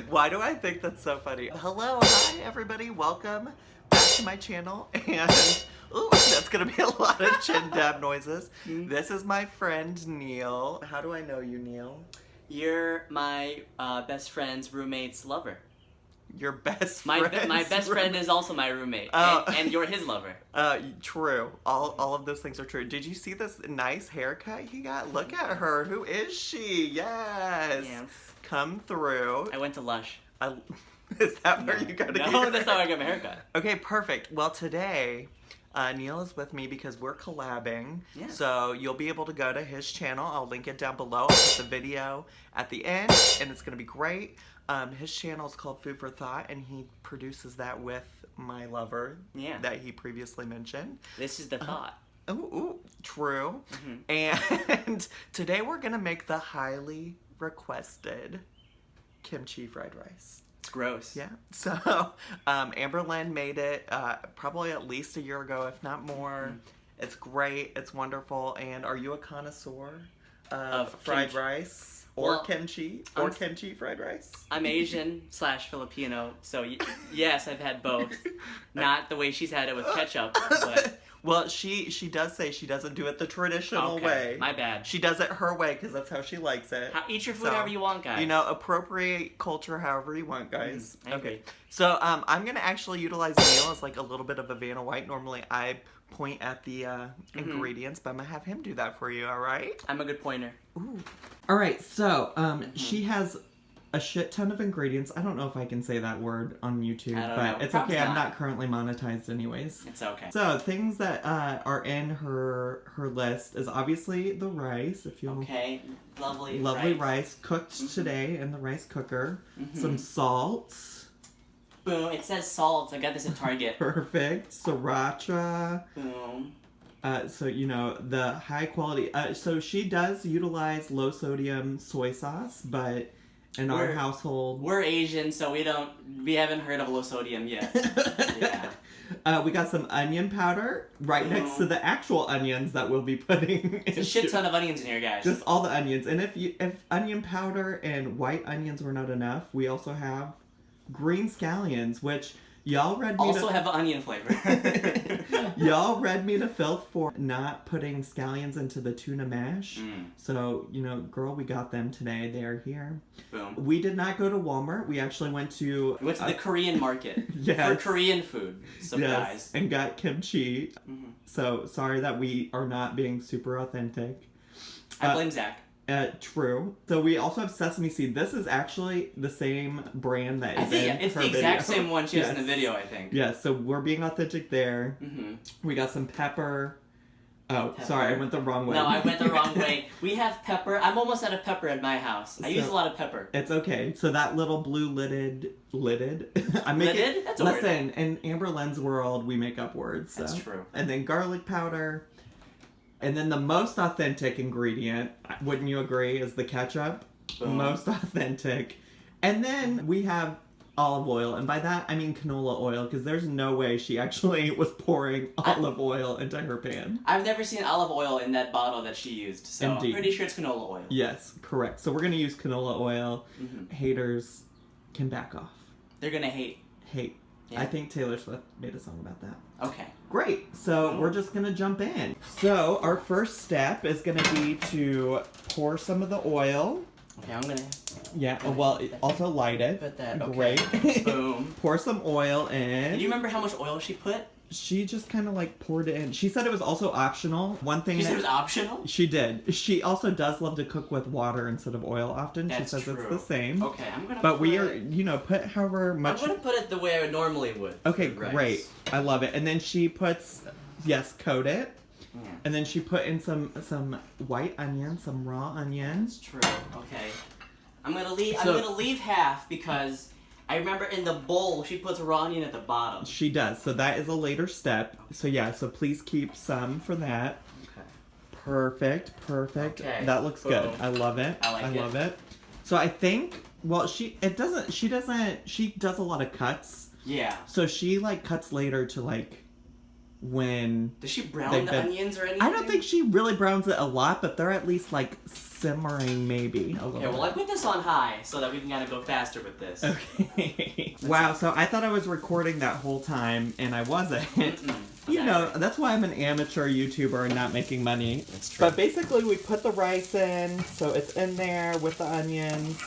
Why do I think that's so funny? Hello, hi everybody, welcome back to my channel. And ooh, that's gonna be a lot of chin dab noises. This is my friend Neil. How do I know you, Neil? You're my best friend's roommate's lover. Your best friend. My best friend is also my roommate, and you're his lover. True. All of those things are true. Did you see this nice haircut he got? Look at her. Who is she? Yes. Come through. I went to Lush. Is that where you got to get No, that's not where I got my haircut. Okay, perfect. Well, today, Neil is with me because we're collabing. Yeah. So you'll be able to go to his channel. I'll link it down below. I'll put the video at the end, and it's going to be great. His channel is called Food for Thought, and he produces that with my lover that he previously mentioned. This is the thought. Ooh, true. And today we're going to make the highly requested kimchi fried rice. It's gross. Yeah. So, Amber Lynn made it probably at least a year ago, if not more. It's great. It's wonderful. And are you a connoisseur of fried rice? Or kimchi? Or kimchi fried rice? I'm Asian / Filipino, so yes, I've had both. Not the way she's had it with ketchup, but... Well, she does say she doesn't do it the traditional way. My bad. She does it her way because that's how she likes it. Eat your food however you want, guys. You know, appropriate culture however you want, guys. I agree. So I'm going to actually utilize Neil as like a little bit of a Vanna White. Normally I point at the ingredients, but I'm going to have him do that for you, all right? I'm a good pointer. Ooh. All right, so she has a shit ton of ingredients. I don't know if I can say that word on YouTube, but it's okay. I'm not currently monetized anyways. It's okay. So things that are in her list is obviously the rice. If you lovely rice cooked today in the rice cooker. Some salt. Boom! It says salt. I got this at Target. Perfect. Sriracha. Boom. So, you know, the high quality. So she does utilize low sodium soy sauce, but in our household, we're Asian, so we haven't heard of low sodium yet. We got some onion powder right next to the actual onions that we'll be putting. There's a shit ton of onions in here, guys. Just all the onions. And if onion powder and white onions were not enough, we also have green scallions, which y'all read me have onion flavor. Y'all read me to filth for not putting scallions into the tuna mash. So, you know, girl, we got them today. They are here. Boom. We did not go to Walmart. We actually went to... We went to the Korean market for Korean food. Surprise. And got kimchi. So, sorry that we are not being super authentic. I blame Zach. True. So we also have sesame seed. This is actually the same brand that is in it's her the exact video. same one she has in the video, I think. Yes, so we're being authentic there. We got some pepper. Oh, sorry, I went the wrong way. No, I went the wrong way. We have pepper. I'm almost out of pepper in my house. I use a lot of pepper. It's okay. So that little blue lidded? Lidded? That's a word. Listen, in Amber Lynn's world, we make up words. So. That's true. And then garlic powder. And then the most authentic ingredient, wouldn't you agree, is the ketchup? Boom. Most authentic. And then we have olive oil. And by that, I mean canola oil, because there's no way she actually was pouring olive oil into her pan. I've never seen olive oil in that bottle that she used, so I'm pretty sure it's canola oil. Yes, correct. So we're going to use canola oil. Haters can back off. They're going to hate. Yeah. I think Taylor Swift made a song about that. Okay. Great. So we're just going to jump in. So our first step is going to be to pour some of the oil. Okay, I'm going to... Yeah, well, also light it. Put that, Great. Boom. Pour some oil in. Do you remember how much oil she put? She just kind of like poured it in. She said it was also optional. One thing She said it was optional? She did. She also does love to cook with water instead of oil often. That's she says true. It's the same. Okay, I'm going to But we are, you know, put however much... I'm going to put it the way I would normally would. Okay, great. I love it. And then she puts, coat it. Yeah. And then she put in some white onion, some raw onion. That's true. Okay. I'm going to leave half because... I remember in the bowl, she puts raw onion at the bottom. She does. So that is a later step. So yeah, so please keep some for that. Okay. Perfect. Okay. That looks good. I love it. I love it. So I think, well, she does a lot of cuts. Yeah. So she like cuts later to like when... Does she brown the onions or anything? I don't think she really browns it a lot, but they're at least, like, simmering maybe a little bit. Well, I put this on high so that we can kind of go faster with this. Okay. Wow, so I thought I was recording that whole time, and I wasn't. You know, that's why I'm an amateur YouTuber and not making money. That's true. But basically, we put the rice in, so it's in there with the onions,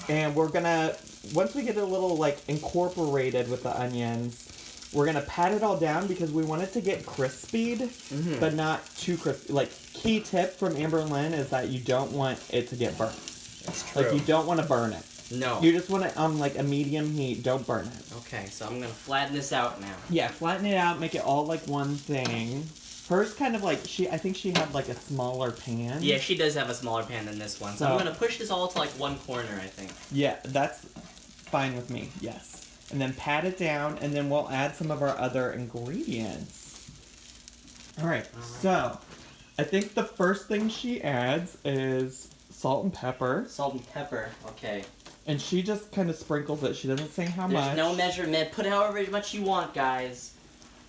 and we're gonna, once we get it a little, like, incorporated with the onions, we're going to pat it all down because we want it to get crispied, but not too crispy. Like, key tip from Amber and Lynn is that you don't want it to get burnt. That's true. Like, you don't want to burn it. No. You just want it on, like, a medium heat. Don't burn it. Okay, so I'm going to flatten this out now. Yeah, flatten it out. Make it all, like, one thing. Hers kind of, like, I think she had, like, a smaller pan. Yeah, she does have a smaller pan than this one. So I'm going to push this all to, like, one corner, I think. Yeah, that's fine with me. Yes. And then pat it down, and then we'll add some of our other ingredients. Alright, so I think the first thing she adds is salt and pepper. Salt and pepper, okay. And she just kind of sprinkles it. She doesn't say how much. There's no measurement. Put however much you want, guys.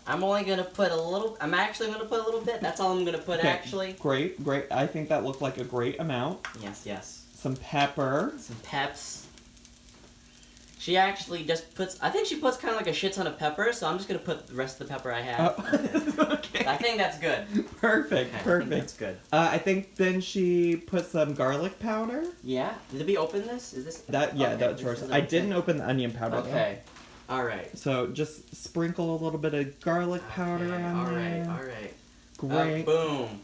I'm only going to put a little... I'm actually going to put a little bit. That's all I'm going to put, actually. Great, great. I think that looked like a great amount. Yes, yes. Some pepper. Some peps. She actually just puts... I think she puts kind of like a shit ton of pepper, so I'm just going to put the rest of the pepper I have. Oh. Okay. I think that's good. Perfect, okay, perfect. I think that's good. I think then she put some garlic powder. Yeah? Did we open this? Is this... That, yeah, okay, that's yours. I didn't open the onion powder, okay. Though. Alright. So just sprinkle a little bit of garlic powder on there. Alright. Great. Boom.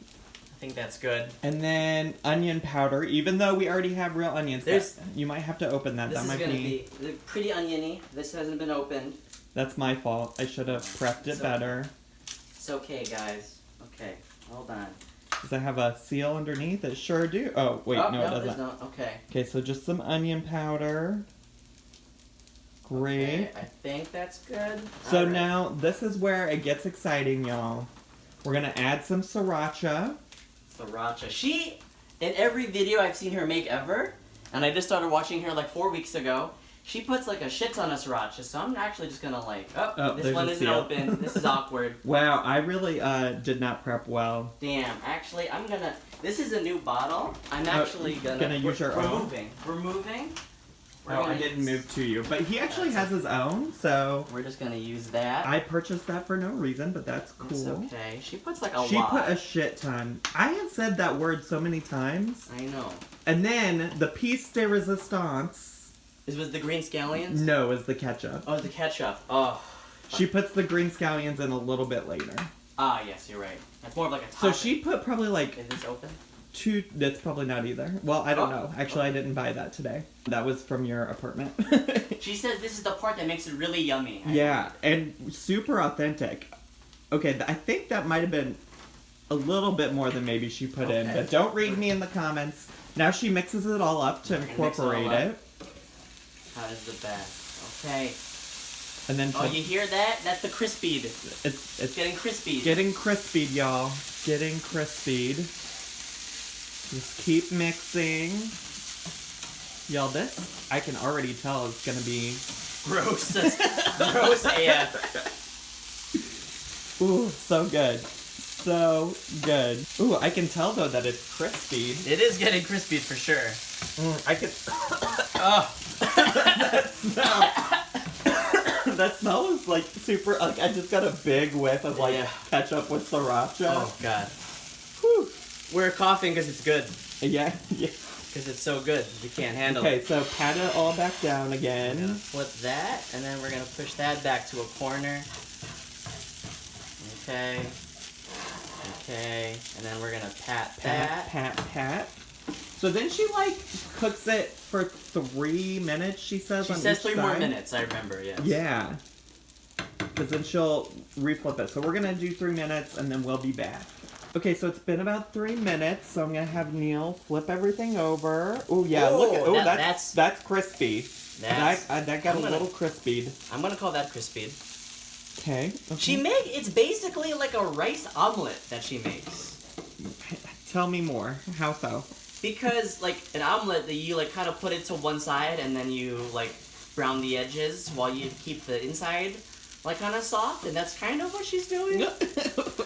I think that's good. And then onion powder, even though we already have real onions. You might have to open that. This that is might going to be pretty oniony. This hasn't been opened. That's my fault. I should have prepped it better. It's okay, guys. Okay, hold on. Does it have a seal underneath? It sure do. Oh, wait, no, it doesn't. No. Okay. Okay, so just some onion powder. Great. Okay, I think that's good. So now, this is where it gets exciting, y'all. We're going to add some sriracha. Sriracha. She, in every video I've seen her make ever, and I just started watching her like 4 weeks ago, she puts like a shit ton of sriracha, so I'm actually just gonna like, this one isn't open, this is awkward. Wow, I really did not prep well. Damn, actually, I'm gonna, this is a new bottle, I'm actually gonna use your own? We're moving. Oh, I didn't move to you. But he actually has his own, so... We're just gonna use that. I purchased that for no reason, but that's cool. It's okay. She puts like a lot. She put a shit ton. I have said that word so many times. I know. And then, the piece de resistance... Was the green scallions? No, is the ketchup. Oh, the ketchup. Oh. She puts the green scallions in a little bit later. Ah, yes, you're right. That's more of like a topping. So she put probably like... Is this open? That's probably not either. Well, I don't know. Actually, I didn't buy that today. That was from your apartment. She says this is the part that makes it really yummy. Yeah, and super authentic. Okay, I think that might have been a little bit more than maybe she put in, but don't read me in the comments. Now she mixes it all up to incorporate it. How does the back? Okay. And then you hear that? That's the crispied. It's getting crispied. Getting crispied, y'all. Getting crispied. Just keep mixing. Y'all, this, I can already tell is gonna be... Gross. Gross AF. Ooh, so good. So good. Ooh, I can tell, though, that it's crispy. It is getting crispy for sure. I can... Oh. That smell is, like, super... Like, I just got a big whiff of, like, ketchup with siracha. Oh, God. Whew. We're coughing because it's good. Yeah. Because it's so good. We can't handle it. Okay, so pat it all back down again. We're gonna flip that, and then we're going to push that back to a corner. Okay. Okay. And then we're going to pat that. Pat. So then she, like, cooks it for 3 minutes, she says, She says 3 more minutes, I remember, yes. Yeah. Because then she'll reflip it. So we're going to do 3 minutes, and then we'll be back. Okay, so it's been about 3 minutes, so I'm going to have Neil flip everything over. Oh, yeah, look at... Oh, that's crispy. That got a little crispied. I'm going to call that crispied. Okay. It's basically like a rice omelet that she makes. Tell me more. How so? Because, like, an omelet, that you, like, kind of put it to one side, and then you, like, brown the edges while you keep the inside. like kind of soft, and that's kind of what she's doing.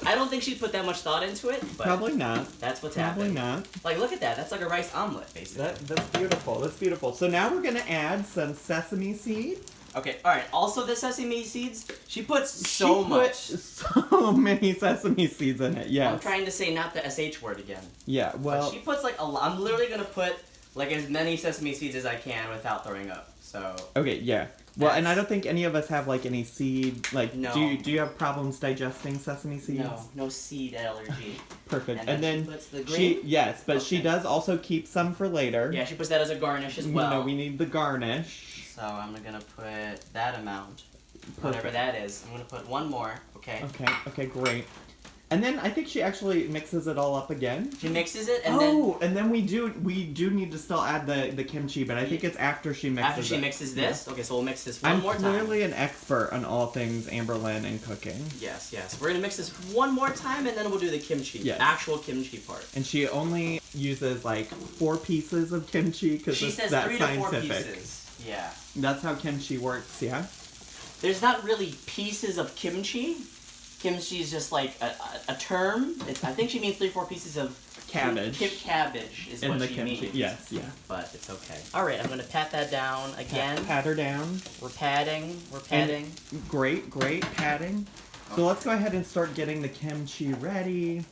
I don't think she put that much thought into it, but probably not. That's what's happening. Probably not. Like, look at that. That's like a rice omelet, basically. That's beautiful. That's beautiful. So now we're gonna add some sesame seed. Okay, all right. Also, the sesame seeds. She puts so much. So many sesame seeds in it. Yes. I'm trying to say not the sh word again. Yeah. Well. But she puts like a lot. I'm literally gonna put like as many sesame seeds as I can without throwing up. So. Okay. Yeah. Well, and I don't think any of us have like any seed. Like, no. do you have problems digesting sesame seeds? No seed allergy. Perfect. And then she puts the green. She does also keep some for later. Yeah, she puts that as a garnish as well. No, we need the garnish. So I'm gonna put that amount, Perfect. whatever that is. I'm gonna put one more. Okay. Okay, great. And then I think she actually mixes it all up again. She mixes it, and then we do need to still add the kimchi, but I think it's after she mixes it. After she mixes this? Yeah. Okay, so we'll mix this one more time. I'm clearly an expert on all things Amberlynn and cooking. Yes. We're gonna mix this one more time, and then we'll do the kimchi, actual kimchi part. And she only uses like 4 pieces of kimchi because it's that scientific. She says 3 to 4 pieces. Yeah. That's how kimchi works, yeah? There's not really pieces of kimchi. Kimchi is just like a term. I think she means 3 or 4 pieces of cabbage. Cabbage is what she means. Yes, yeah. But it's okay. All right, I'm gonna pat that down again. Pat her down. We're patting. And great patting. Okay. So let's go ahead and start getting the kimchi ready.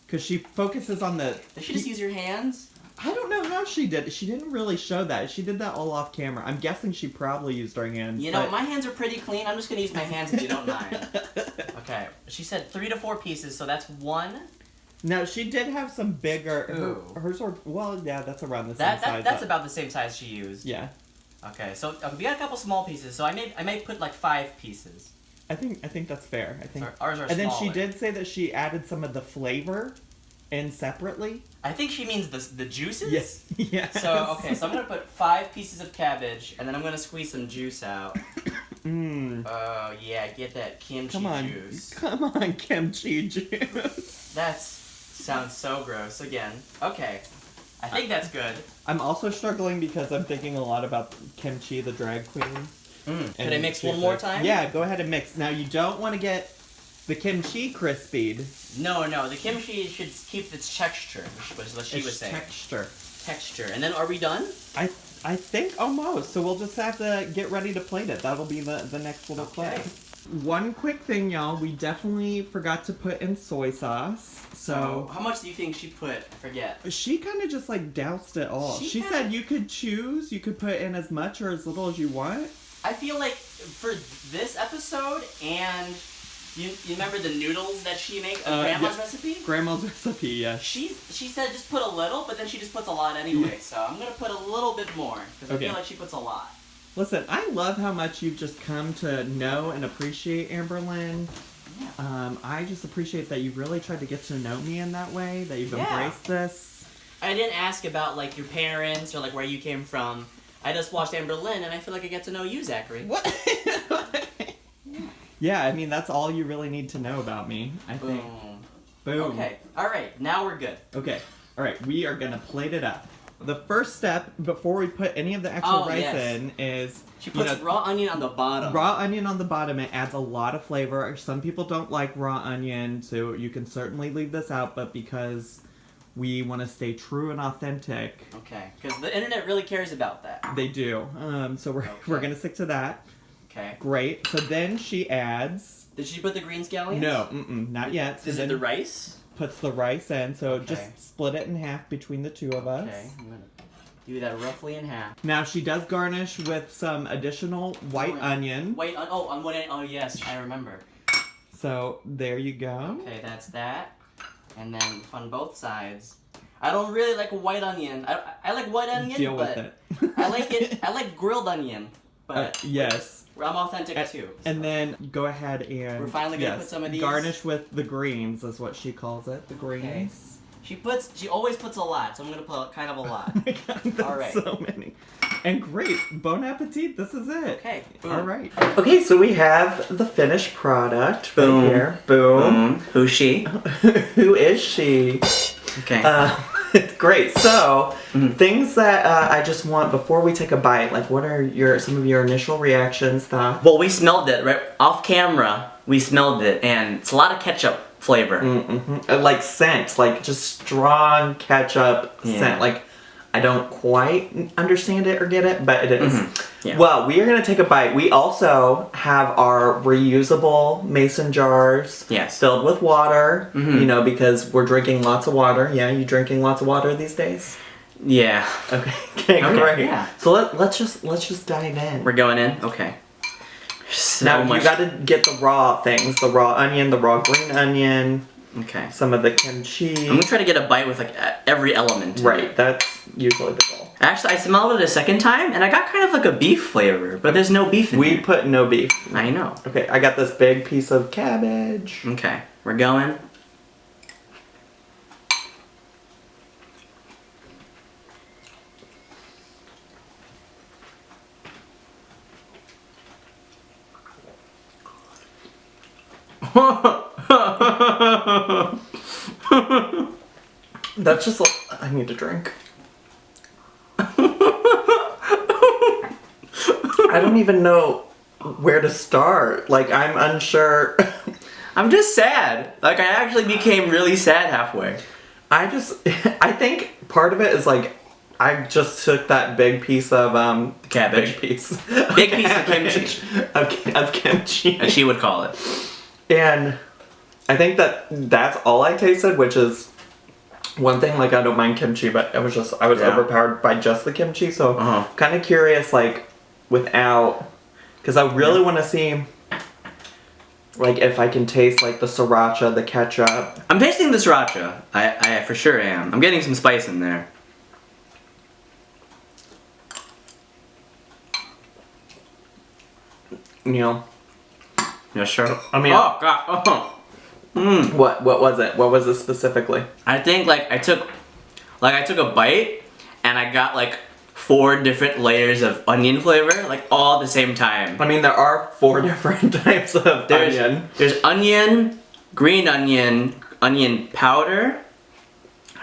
Because she focuses on the... Does she just use your hands? I don't know how she did it. She didn't really show that. She did that all off camera. I'm guessing she probably used her hands. You know, my hands are pretty clean. I'm just going to use my hands if you don't mind. Okay. She said 3 to 4 pieces, so that's 1. Now, she did have some bigger... Hers were... Well, yeah, that's around the same size. That's about the same size she used. Yeah. Okay, so we got a couple small pieces, so I may put like 5 pieces. I think that's fair. I think. So ours are and then smaller. she did say that she added some of the flavor in separately. I think she means the juices? Yes. Yes. So, okay, so I'm going to put 5 pieces of cabbage, and then I'm going to squeeze some juice out. Oh, yeah, get that kimchi juice. Come on, kimchi juice. That sounds so gross. Again. Okay. I think that's good. I'm also struggling because I'm thinking a lot about Kimchi, the drag queen. Could I mix one more time? Yeah, go ahead and mix. Now, you don't want to get the kimchi crispied. No, the kimchi should keep its texture, was what she was saying. Texture. And then are we done? I think almost. So we'll just have to get ready to plate it. That'll be the next little plate. One quick thing, y'all. We definitely forgot to put in soy sauce. So how much do you think she put? I forget. She kind of just like doused it all. She said you could choose. You could put in as much or as little as you want. I feel like for this episode and... You remember the noodles that she makes? Grandma's recipe? Grandma's recipe, yes. She said just put a little, but then she just puts a lot anyway. So I'm going to put a little bit more, because I feel like she puts a lot. Listen, I love how much you've just come to know and appreciate Amberlynn. Yeah. I just appreciate that you really tried to get to know me in that way, that you've embraced this. I didn't ask about, like, your parents or, like, where you came from. I just watched Amberlynn, and I feel like I get to know you, Zachary. What? Yeah, I mean, that's all you really need to know about me, I think. Boom. Okay, alright, now we're good. Okay, alright, we are gonna plate it up. The first step, before we put any of the actual rice in, is... She puts raw onion on the bottom. Raw onion on the bottom, it adds a lot of flavor. Some people don't like raw onion, so you can certainly leave this out, but because we want to stay true and authentic... Okay, because the internet really cares about that. They do, so we're gonna stick to that. Okay. Great. So then she adds... Did she put the green scallions? No, not yet. So is it the rice? Puts the rice in, so just split it in half between the two of us. Okay, I'm going to do that roughly in half. Now she does garnish with some additional white onion. Oh, yes, I remember. So there you go. Okay, that's that. And then on both sides... I don't really like white onion. I like white onion, Deal with it. I like it. I like grilled onion, but... yes. I'm authentic too. So. And then go ahead and... We're finally going to put some of these. Garnish with the greens is what she calls it. The greens. Okay. She always puts a lot, so I'm going to put kind of a lot. Oh my God, that's all right. So many. And great. Bon appetit. This is it. Okay. Boom. All right. Okay, so we have the finished product right here. Boom. Who's she? Who is she? Okay. Great. So, things that I just want before we take a bite. Like, what are some of your initial reactions? Well, we smelled it right off camera. We smelled it, and it's a lot of ketchup flavor. Like scent, like just strong ketchup scent. Like, I don't quite understand it or get it, but it is. Yeah. Well, we are gonna take a bite. We also have our reusable mason jars. Yes. Filled with water. You know, because we're drinking lots of water. Yeah, you drinking lots of water these days? Yeah. Okay, great. Yeah. So let's just dive in. We're going in. Okay. So Now much. you got to get the raw things: the raw onion, the raw green onion. Okay. Some of the kimchi. I'm gonna try to get a bite with like every element. Right. That's usually the goal. Actually, I smelled it a second time, and I got kind of like a beef flavor, but there's no beef in We here. put no beef. I know. Okay, I got this big piece of cabbage. Okay, we're going. That's just like, I need a drink. I don't even know where to start. Like, I'm unsure. I'm just sad. Like, I actually became really sad halfway. I think part of it is like, I just took that big piece of Cabbage. Big piece. Big piece of kimchi. of kimchi. As she would call it. And I think that's all I tasted, which is one thing. Like, I don't mind kimchi, but I was overpowered by just the kimchi. So kind of curious, like, without, because I really want to see, like, if I can taste like the sriracha, the ketchup. I'm tasting the sriracha. I for sure am. I'm getting some spice in there. You know. Yeah, sure. I mean, oh god. What was it? What was it specifically? I think like I took a bite and I got like 4 different layers of onion flavor, like all at the same time. I mean, there are 4 different types of onion. There's onion, green onion, onion powder,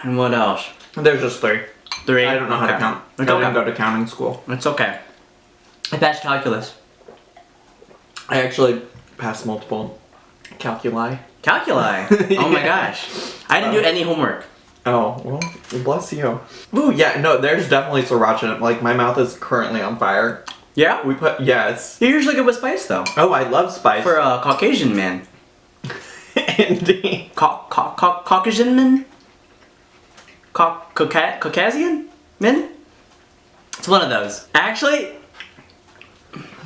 and what else? There's just 3. 3. I don't know how to count. I didn't go to counting school. It's okay. I passed calculus. I actually passed multiple calculi. Calculi? Oh my gosh. I didn't do any homework. Oh, well, bless you. Ooh, yeah, no, there's definitely sriracha in it. Like, my mouth is currently on fire. Yeah? Yes. You're usually good with spice though. Oh, I love spice. For a Caucasian man. Indeed. Caucasian man? Caucasian man? It's one of those. Actually,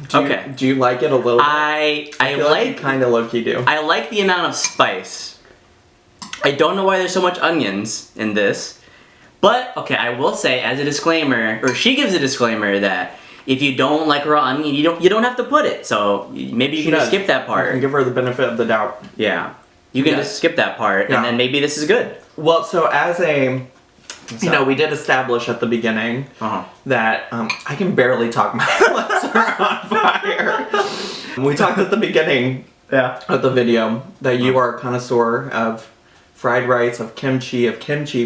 Do you like it a little bit? I feel like you kind of low-key do. I like the amount of spice. I don't know why there's so much onions in this. But, okay, I will say as a disclaimer, or she gives a disclaimer that if you don't like raw onion, you don't have to put it. So maybe you can just skip that part. You can give her the benefit of the doubt. Yeah. You can just skip that part and then maybe this is good. Well, so as a... You know, we did establish at the beginning that I can barely talk. My lips are on fire. We talked at the beginning of the video that you are a connoisseur of fried rice, of kimchi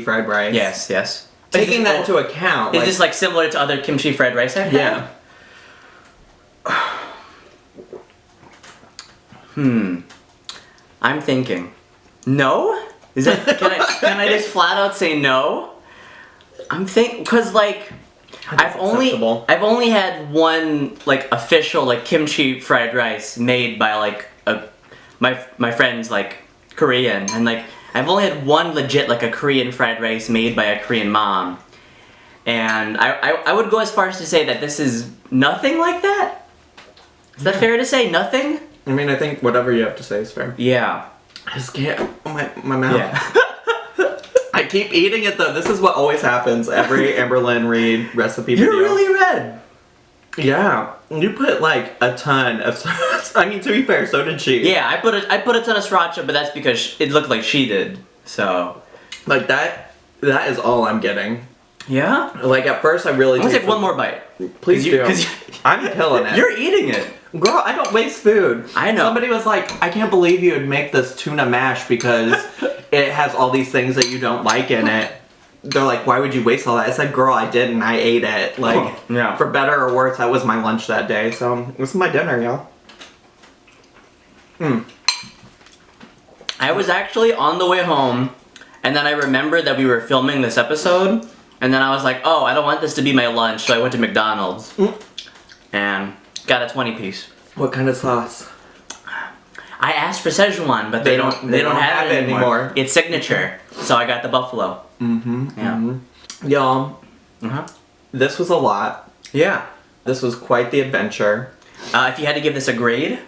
fried rice. Yes, yes. Taking that into account. Is this like similar to other kimchi fried rice I've had? Yeah. I'm thinking. No? Is that can I just flat out say no? I'm thinking because like I've only had one like official like kimchi fried rice made by like my friends like Korean, and like I've only had one legit like a Korean fried rice made by a Korean mom, and I would go as far as to say that this is nothing like that. Is that fair to say? Nothing? I mean, I think whatever you have to say is fair. Yeah. I just can't. My mouth. Yeah. I keep eating it though. This is what always happens every Amberlynn Reed recipe video. You're really red. Yeah, you put like a ton of. I mean, to be fair, so did she. Yeah, I put a ton of sriracha, but that's because it looked like she did. So, like that is all I'm getting. Yeah. Like at first, I really. I'm gonna take one more bite. Please do. Because I'm killing it. You're eating it. Girl, I don't waste food. I know. Somebody was like, I can't believe you would make this tuna mash because it has all these things that you don't like in it. they're like, why would you waste all that? I said, girl, I didn't. I ate it. Like, yeah. For better or worse, that was my lunch that day. So this is my dinner, y'all. I was actually on the way home, and then I remembered that we were filming this episode, and then I was like, oh, I don't want this to be my lunch, so I went to McDonald's and got a 20-piece. What kind of sauce? I asked for Szechuan, but they don't have it anymore. It's signature, so I got the buffalo. Y'all, this was a lot. Yeah. This was quite the adventure. If you had to give this a grade,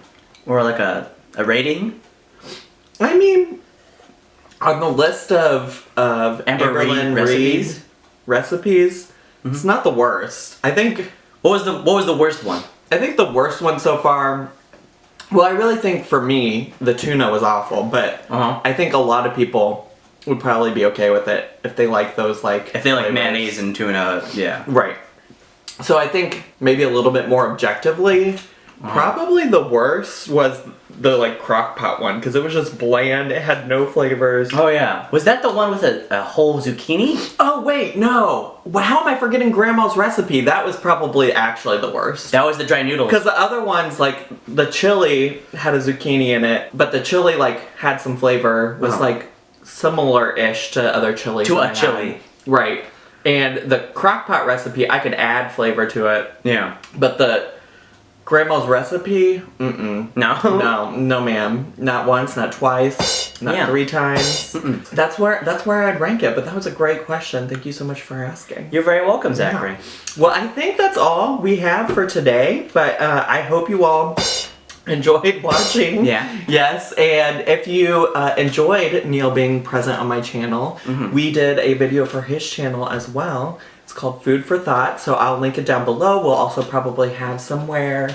or like a rating? I mean, on the list of Amber Lynn recipes, it's not the worst. I think. What was the worst one? I think the worst one so far. Well, I really think for me the tuna was awful, but I think a lot of people would probably be okay with it if they like those like. If they like mayonnaise and tuna, yeah. Right. So I think maybe a little bit more objectively, probably the worst was the like crock pot one because it was just bland. It had no flavors. Oh yeah. Was that the one with a whole zucchini? Oh wait, no. How am I forgetting Grandma's recipe? That was probably actually the worst. That was the dry noodles. Because the other ones, like the chili had a zucchini in it, but the chili like had some flavor. Was like similar-ish to other chilies. To a chili. Right. And the crock pot recipe, I could add flavor to it. Yeah. But the Grandma's recipe, No. No ma'am. Not once, not twice, not 3 times. That's where I'd rank it, but that was a great question. Thank you so much for asking. You're very welcome, Zachary. Well, I think that's all we have for today, but I hope you all enjoyed watching. Yeah. Yes, and if you enjoyed Neil being present on my channel, we did a video for his channel as well. It's called Food for Thought, so I'll link it down below. We'll also probably have somewhere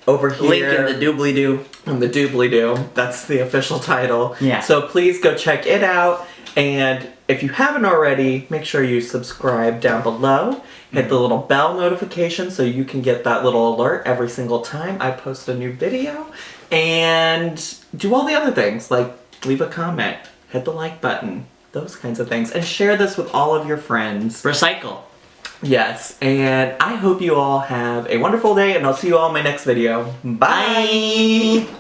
over here. Link in the doobly-doo. In the doobly-doo. That's the official title. Yeah. So please go check it out. And if you haven't already, make sure you subscribe down below. Hit the little bell notification so you can get that little alert every single time I post a new video. And do all the other things, like leave a comment, hit the like button, those kinds of things. And share this with all of your friends. Recycle. Yes, and I hope you all have a wonderful day, and I'll see you all in my next video. Bye!